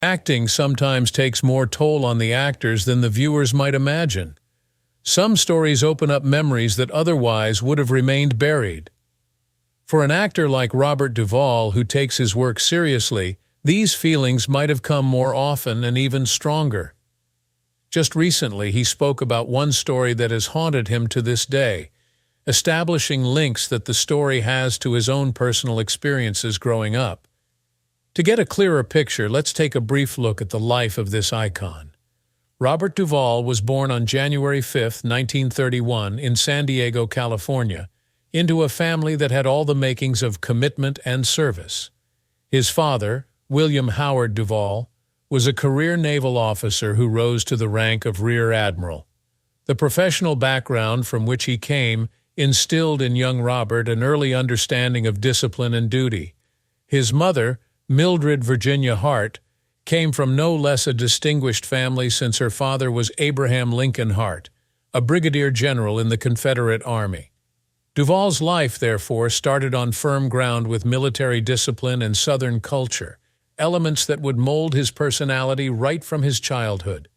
Acting sometimes takes more toll on the actors than the viewers might imagine. Some stories open up memories that otherwise would have remained buried. For an actor like Robert Duvall, who takes his work seriously, these feelings might have come more often and even stronger. Just recently, he spoke about one story that has haunted him to this day, establishing links that the story has to his own personal experiences growing up. To get a clearer picture, let's take a brief look at the life of this icon. Robert Duvall was born on January 5, 1931, in San Diego, California, into a family that had all the makings of commitment and service. His father, William Howard Duvall, was a career naval officer who rose to the rank of Rear Admiral. The professional background from which he came instilled in young Robert an early understanding of discipline and duty. His mother, Mildred Virginia Hart, came from no less a distinguished family, since her father was Abraham Lincoln Hart, a brigadier general in the Confederate Army. Duvall's life, therefore, started on firm ground with military discipline and Southern culture, elements that would mold his personality right from his childhood.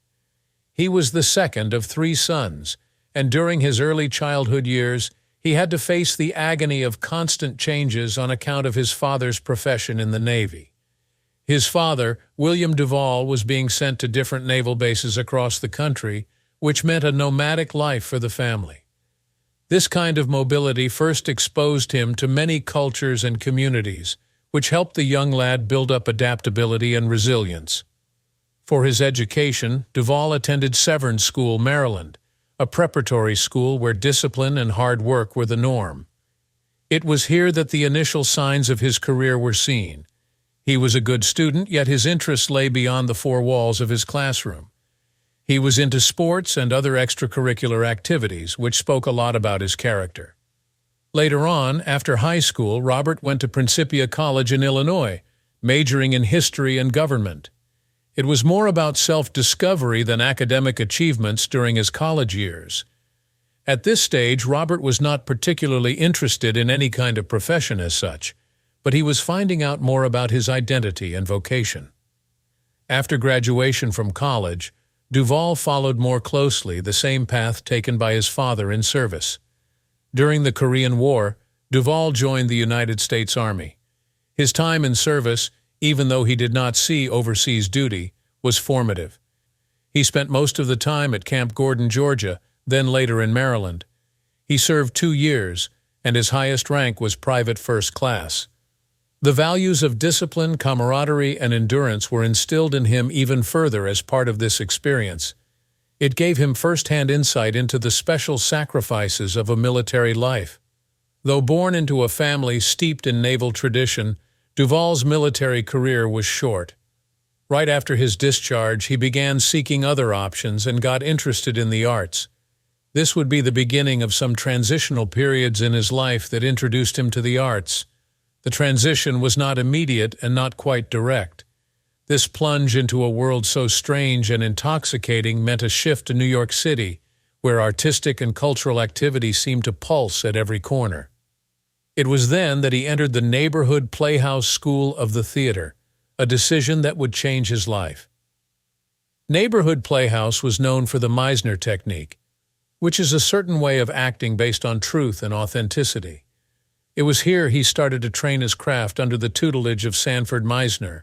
He was the second of 3 sons, and during his early childhood years, he had to face the agony of constant changes on account of his father's profession in the Navy. His father, William Duvall, was being sent to different naval bases across the country, which meant a nomadic life for the family. This kind of mobility first exposed him to many cultures and communities, which helped the young lad build up adaptability and resilience. For his education, Duvall attended Severn School, Maryland, a preparatory school where discipline and hard work were the norm. It was here that the initial signs of his career were seen. He was a good student, yet his interests lay beyond the 4 walls of his classroom. He was into sports and other extracurricular activities, which spoke a lot about his character. Later on, after high school, Robert went to Principia College in Illinois, majoring in history and government. It was more about self-discovery than academic achievements during his college years. At this stage, Robert was not particularly interested in any kind of profession as such, but he was finding out more about his identity and vocation. After graduation from college, Duvall followed more closely the same path taken by his father in service. During the Korean War, Duvall joined the United States Army. His time in service, even though he did not see overseas duty, was formative. He spent most of the time at Camp Gordon, Georgia, then later in Maryland. He served 2 years, and his highest rank was Private First Class. The values of discipline, camaraderie, and endurance were instilled in him even further as part of this experience. It gave him first-hand insight into the special sacrifices of a military life. Though born into a family steeped in naval tradition, Duvall's military career was short. Right after his discharge, he began seeking other options and got interested in the arts. This would be the beginning of some transitional periods in his life that introduced him to the arts. The transition was not immediate and not quite direct. This plunge into a world so strange and intoxicating meant a shift to New York City, where artistic and cultural activity seemed to pulse at every corner. It was then that he entered the neighborhood Playhouse School of the Theater, a decision that would change his life. Neighborhood Playhouse was known for the Meisner technique, which is a certain way of acting based on truth and authenticity. It was here he started to train his craft under the tutelage of Sanford Meisner,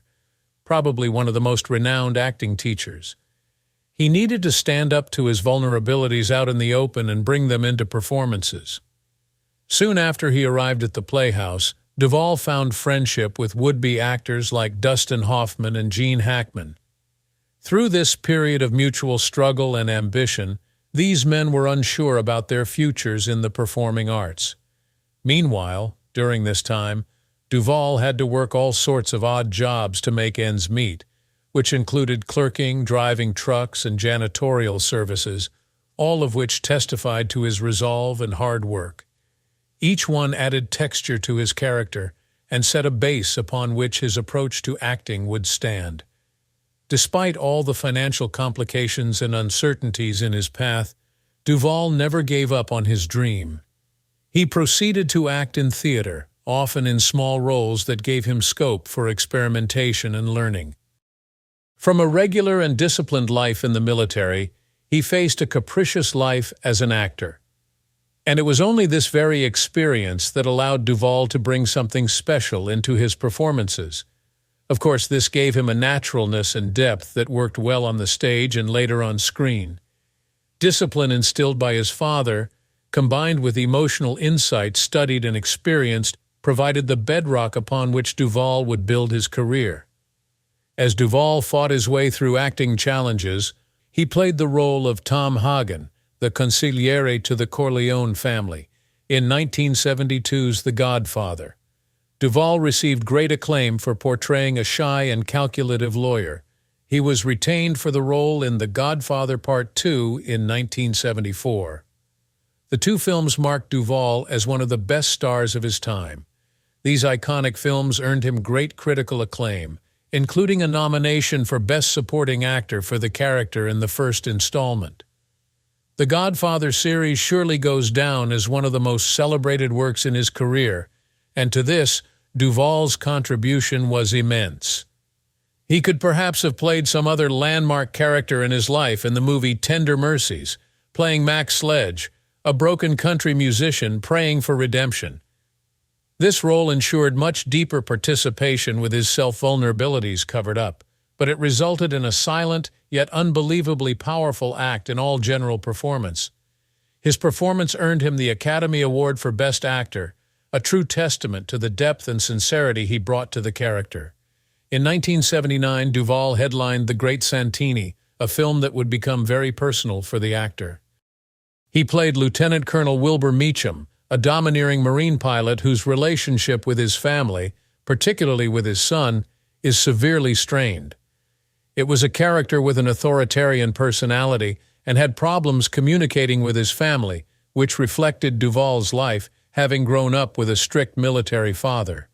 probably one of the most renowned acting teachers. He needed to stand up to his vulnerabilities out in the open and bring them into performances. Soon after he arrived at the Playhouse, Duvall found friendship with would-be actors like Dustin Hoffman and Gene Hackman. Through this period of mutual struggle and ambition, these men were unsure about their futures in the performing arts. Meanwhile, during this time, Duvall had to work all sorts of odd jobs to make ends meet, which included clerking, driving trucks, and janitorial services, all of which testified to his resolve and hard work. Each one added texture to his character and set a base upon which his approach to acting would stand. Despite all the financial complications and uncertainties in his path, Duvall never gave up on his dream. He proceeded to act in theater, often in small roles that gave him scope for experimentation and learning. From a regular and disciplined life in the military, he faced a capricious life as an actor. And it was only this very experience that allowed Duvall to bring something special into his performances. Of course, this gave him a naturalness and depth that worked well on the stage and later on screen. Discipline instilled by his father, combined with emotional insight studied and experienced, provided the bedrock upon which Duvall would build his career. As Duvall fought his way through acting challenges, he played the role of Tom Hagen, the consigliere to the Corleone family, in 1972's The Godfather. Duvall received great acclaim for portraying a shy and calculative lawyer. He was retained for the role in The Godfather Part II in 1974. The two films marked Duvall as one of the best stars of his time. These iconic films earned him great critical acclaim, including a nomination for Best Supporting Actor for the character in the first installment. The Godfather series surely goes down as one of the most celebrated works in his career, and to this, Duvall's contribution was immense. He could perhaps have played some other landmark character in his life in the movie Tender Mercies, playing Max Sledge, a broken country musician praying for redemption. This role ensured much deeper participation with his self-vulnerabilities covered up, but it resulted in a silent yet unbelievably powerful act in all general performance. His performance earned him the Academy Award for Best Actor, a true testament to the depth and sincerity he brought to the character. In 1979, Duvall headlined The Great Santini, a film that would become very personal for the actor. He played Lieutenant Colonel Wilbur Meacham, a domineering Marine pilot whose relationship with his family, particularly with his son, is severely strained. It was a character with an authoritarian personality and had problems communicating with his family, which reflected Duvall's life, having grown up with a strict military father.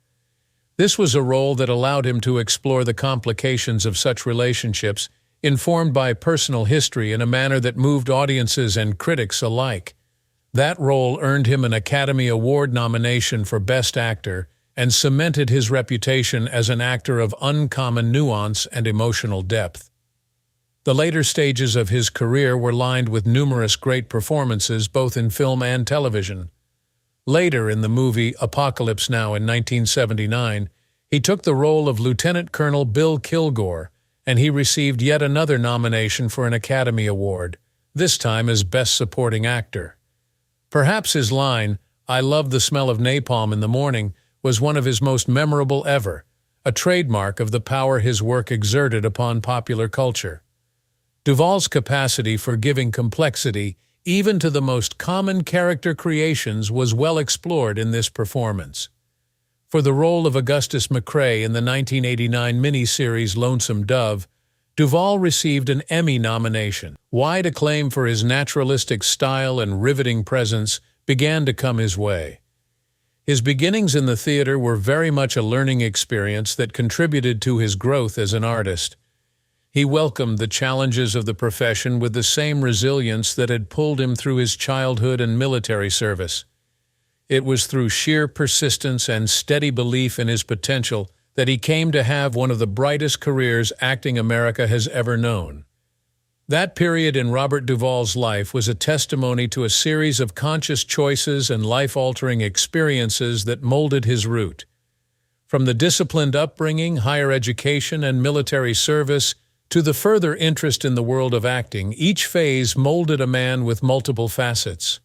This was a role that allowed him to explore the complications of such relationships, informed by personal history in a manner that moved audiences and critics alike. That role earned him an Academy Award nomination for Best Actor and cemented his reputation as an actor of uncommon nuance and emotional depth. The later stages of his career were lined with numerous great performances both in film and television. Later in the movie Apocalypse Now in 1979, he took the role of Lieutenant Colonel Bill Kilgore, and he received yet another nomination for an Academy Award, this time as Best Supporting Actor. Perhaps his line, "I love the smell of napalm in the morning," was one of his most memorable ever, a trademark of the power his work exerted upon popular culture. Duvall's capacity for giving complexity even to the most common character creations was well explored in this performance. For the role of Augustus McCrae in the 1989 miniseries Lonesome Dove, Duvall received an Emmy nomination. Wide acclaim for his naturalistic style and riveting presence began to come his way. His beginnings in the theater were very much a learning experience that contributed to his growth as an artist. He welcomed the challenges of the profession with the same resilience that had pulled him through his childhood and military service. It was through sheer persistence and steady belief in his potential that he came to have one of the brightest careers acting America has ever known. That period in Robert Duvall's life was a testimony to a series of conscious choices and life-altering experiences that molded his route. From the disciplined upbringing, higher education, and military service, to the further interest in the world of acting, each phase molded a man with multiple facets.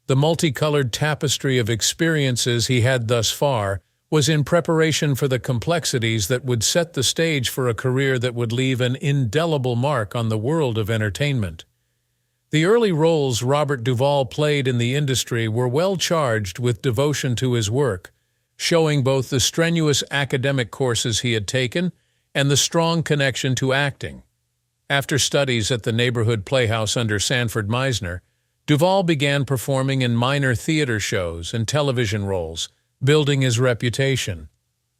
The multicolored tapestry of experiences he had thus far was in preparation for the complexities that would set the stage for a career that would leave an indelible mark on the world of entertainment. The early roles Robert Duvall played in the industry were well charged with devotion to his work, showing both the strenuous academic courses he had taken and the strong connection to acting. After studies at the neighborhood playhouse under Sanford Meisner, Duvall began performing in minor theater shows and television roles, building his reputation.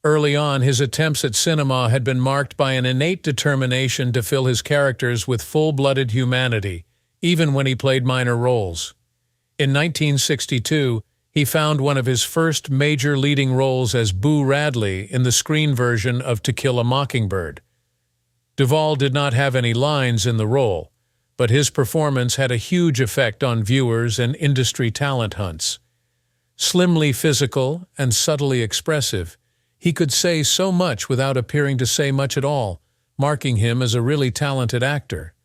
Early on, his attempts at cinema had been marked by an innate determination to fill his characters with full-blooded humanity, even when he played minor roles. In 1962, he found one of his first major leading roles as Boo Radley in the screen version of To Kill a Mockingbird. Duvall did not have any lines in the role, but his performance had a huge effect on viewers and industry talent hunts. Slimly physical and subtly expressive, he could say so much without appearing to say much at all, marking him as a really talented actor.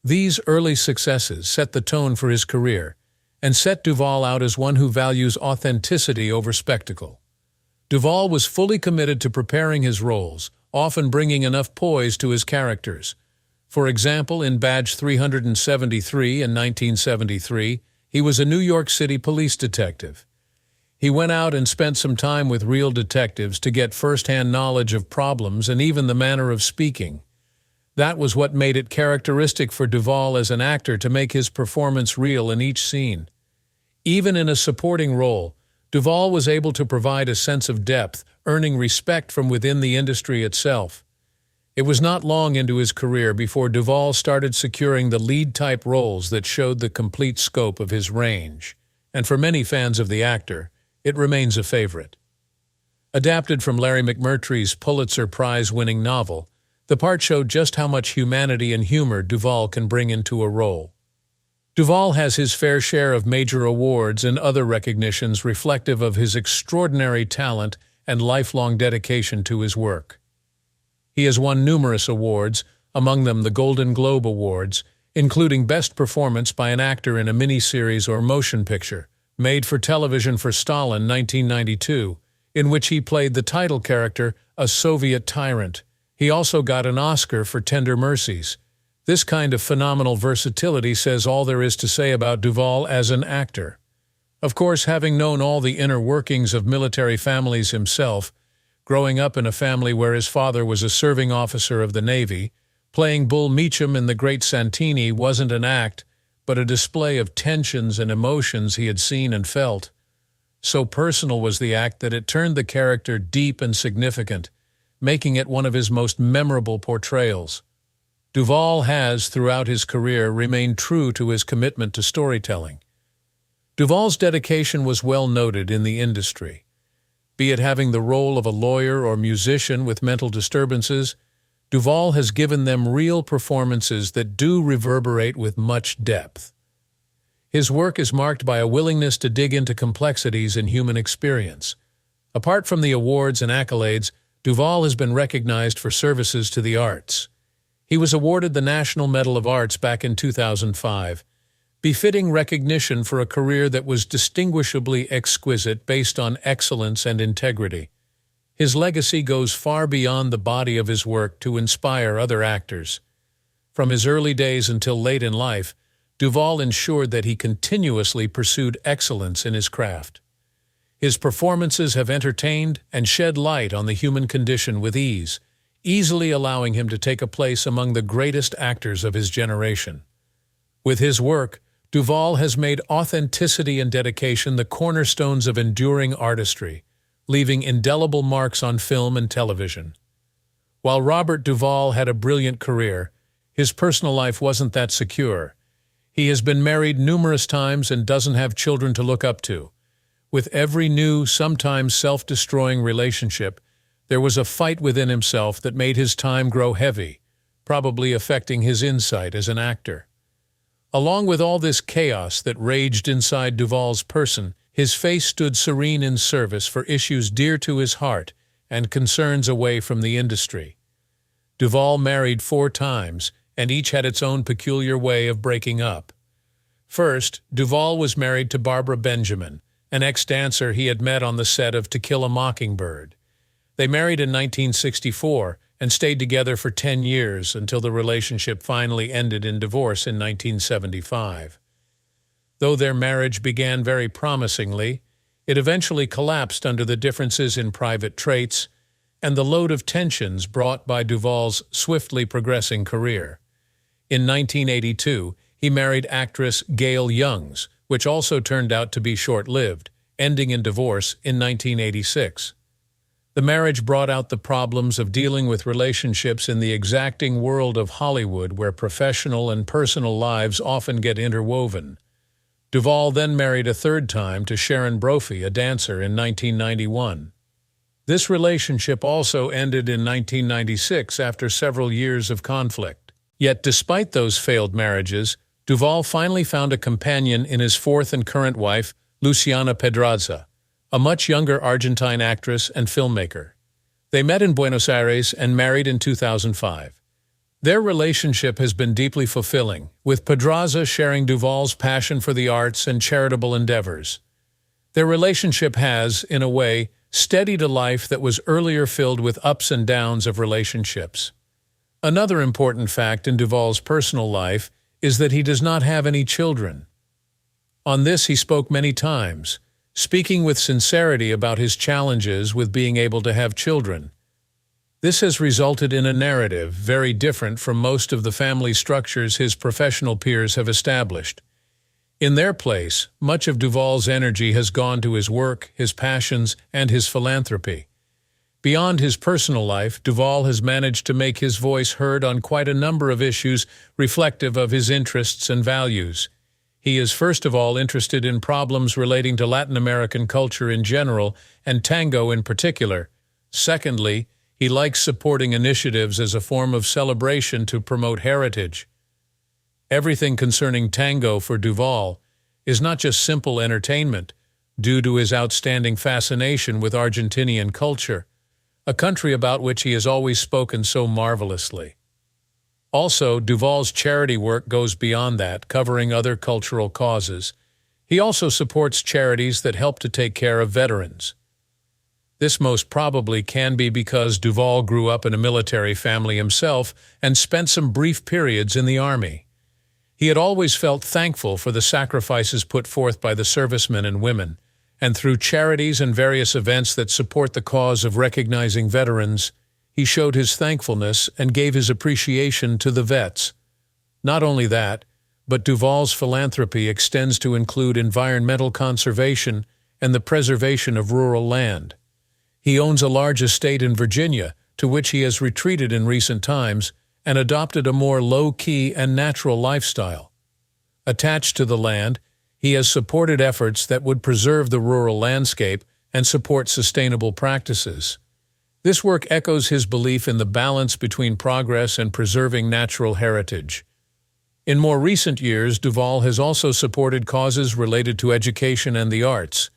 These early successes set the tone for his career and set Duvall out as one who values authenticity over spectacle. Duvall was fully committed to preparing his roles, often bringing enough poise to his characters. For example, in Badge 373 in 1973, he was a New York City police detective. He went out and spent some time with real detectives to get first-hand knowledge of problems and even the manner of speaking. That was what made it characteristic for Duvall as an actor to make his performance real in each scene. Even in a supporting role, Duvall was able to provide a sense of depth, earning respect from within the industry itself. It was not long into his career before Duvall started securing the lead-type roles that showed the complete scope of his range, and for many fans of the actor, it remains a favorite. Adapted from Larry McMurtry's Pulitzer Prize-winning novel, the part showed just how much humanity and humor Duvall can bring into a role. Duvall has his fair share of major awards and other recognitions reflective of his extraordinary talent and lifelong dedication to his work. He has won numerous awards, among them the Golden Globe Awards, including Best Performance by an Actor in a Miniseries or Motion Picture, made for television for Stalin 1992, in which he played the title character, a Soviet tyrant. He also got an Oscar for Tender Mercies. This kind of phenomenal versatility says all there is to say about Duvall as an actor. Of course, having known all the inner workings of military families himself, growing up in a family where his father was a serving officer of the Navy, playing Bull Meacham in The Great Santini wasn't an act, but a display of tensions and emotions he had seen and felt. So personal was the act that it turned the character deep and significant, making it one of his most memorable portrayals. Duvall has, throughout his career, remained true to his commitment to storytelling. Duvall's dedication was well noted in the industry. Be it having the role of a lawyer or musician with mental disturbances, Duvall has given them real performances that do reverberate with much depth. His work is marked by a willingness to dig into complexities in human experience. Apart from the awards and accolades, Duvall has been recognized for services to the arts. He was awarded the National Medal of Arts back in 2005, befitting recognition for a career that was distinguishably exquisite based on excellence and integrity. His legacy goes far beyond the body of his work to inspire other actors. From his early days until late in life, Duvall ensured that he continuously pursued excellence in his craft. His performances have entertained and shed light on the human condition with ease, easily allowing him to take a place among the greatest actors of his generation. With his work, Duvall has made authenticity and dedication the cornerstones of enduring artistry, leaving indelible marks on film and television. While Robert Duvall had a brilliant career, his personal life wasn't that secure. He has been married numerous times and doesn't have children to look up to. With every new, sometimes self-destroying relationship, there was a fight within himself that made his time grow heavy, probably affecting his insight as an actor. Along with all this chaos that raged inside Duvall's person, his face stood serene in service for issues dear to his heart and concerns away from the industry. Duvall married 4 times, and each had its own peculiar way of breaking up. First, Duvall was married to Barbara Benjamin, an ex-dancer he had met on the set of To Kill a Mockingbird. They married in 1964 and stayed together for 10 years until the relationship finally ended in divorce in 1975. Though their marriage began very promisingly, it eventually collapsed under the differences in private traits and the load of tensions brought by Duvall's swiftly progressing career. In 1982, he married actress Gail Youngs, which also turned out to be short-lived, ending in divorce in 1986. The marriage brought out the problems of dealing with relationships in the exacting world of Hollywood where professional and personal lives often get interwoven. Duvall then married a 3rd time to Sharon Brophy, a dancer, in 1991. This relationship also ended in 1996 after several years of conflict. Yet despite those failed marriages, Duvall finally found a companion in his fourth and current wife, Luciana Pedraza, a much younger Argentine actress and filmmaker. They met in Buenos Aires and married in 2005. Their relationship has been deeply fulfilling, with Pedraza sharing Duvall's passion for the arts and charitable endeavors. Their relationship has, in a way, steadied a life that was earlier filled with ups and downs of relationships. Another important fact in Duvall's personal life is that he does not have any children. On this he spoke many times, speaking with sincerity about his challenges with being able to have children. This has resulted in a narrative very different from most of the family structures his professional peers have established. In their place, much of Duvall's energy has gone to his work, his passions, and his philanthropy. Beyond his personal life, Duvall has managed to make his voice heard on quite a number of issues reflective of his interests and values. He is first of all interested in problems relating to Latin American culture in general and tango in particular. Secondly, he likes supporting initiatives as a form of celebration to promote heritage. Everything concerning tango for Duvall is not just simple entertainment, due to his outstanding fascination with Argentinian culture, a country about which he has always spoken so marvelously. Also, Duvall's charity work goes beyond that, covering other cultural causes. He also supports charities that help to take care of veterans. This most probably can be because Duvall grew up in a military family himself and spent some brief periods in the army. He had always felt thankful for the sacrifices put forth by the servicemen and women, and through charities and various events that support the cause of recognizing veterans, he showed his thankfulness and gave his appreciation to the vets. Not only that, but Duvall's philanthropy extends to include environmental conservation and the preservation of rural land. He owns a large estate in Virginia, to which he has retreated in recent times and adopted a more low-key and natural lifestyle. Attached to the land, he has supported efforts that would preserve the rural landscape and support sustainable practices. This work echoes his belief in the balance between progress and preserving natural heritage. In more recent years, Duvall has also supported causes related to education and the arts.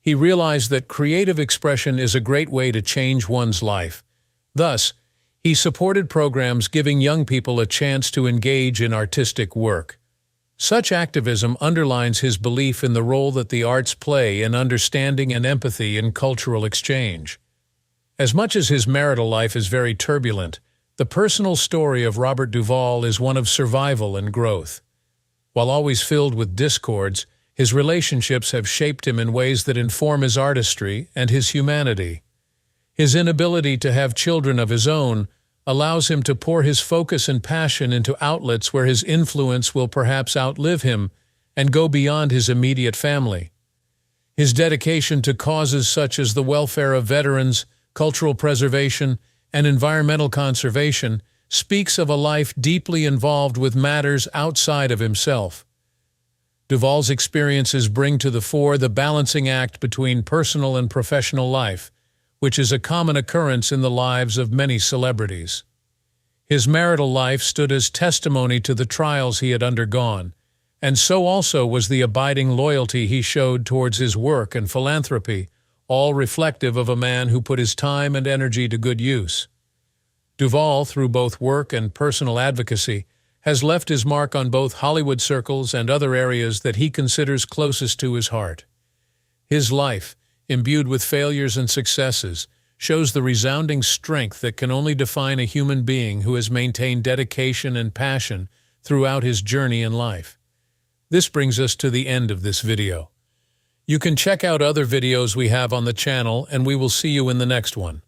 He realized that creative expression is a great way to change one's life. Thus, he supported programs giving young people a chance to engage in artistic work. Such activism underlines his belief in the role that the arts play in understanding and empathy in cultural exchange. As much as his marital life is very turbulent, the personal story of Robert Duvall is one of survival and growth. While always filled with discords, his relationships have shaped him in ways that inform his artistry and his humanity. His inability to have children of his own allows him to pour his focus and passion into outlets where his influence will perhaps outlive him and go beyond his immediate family. His dedication to causes such as the welfare of veterans, cultural preservation, and environmental conservation speaks of a life deeply involved with matters outside of himself. Duvall's experiences bring to the fore the balancing act between personal and professional life, which is a common occurrence in the lives of many celebrities. His marital life stood as testimony to the trials he had undergone, and so also was the abiding loyalty he showed towards his work and philanthropy, all reflective of a man who put his time and energy to good use. Duvall, through both work and personal advocacy, has left his mark on both Hollywood circles and other areas that he considers closest to his heart. His life, imbued with failures and successes, shows the resounding strength that can only define a human being who has maintained dedication and passion throughout his journey in life. This brings us to the end of this video. You can check out other videos we have on the channel, and we will see you in the next one.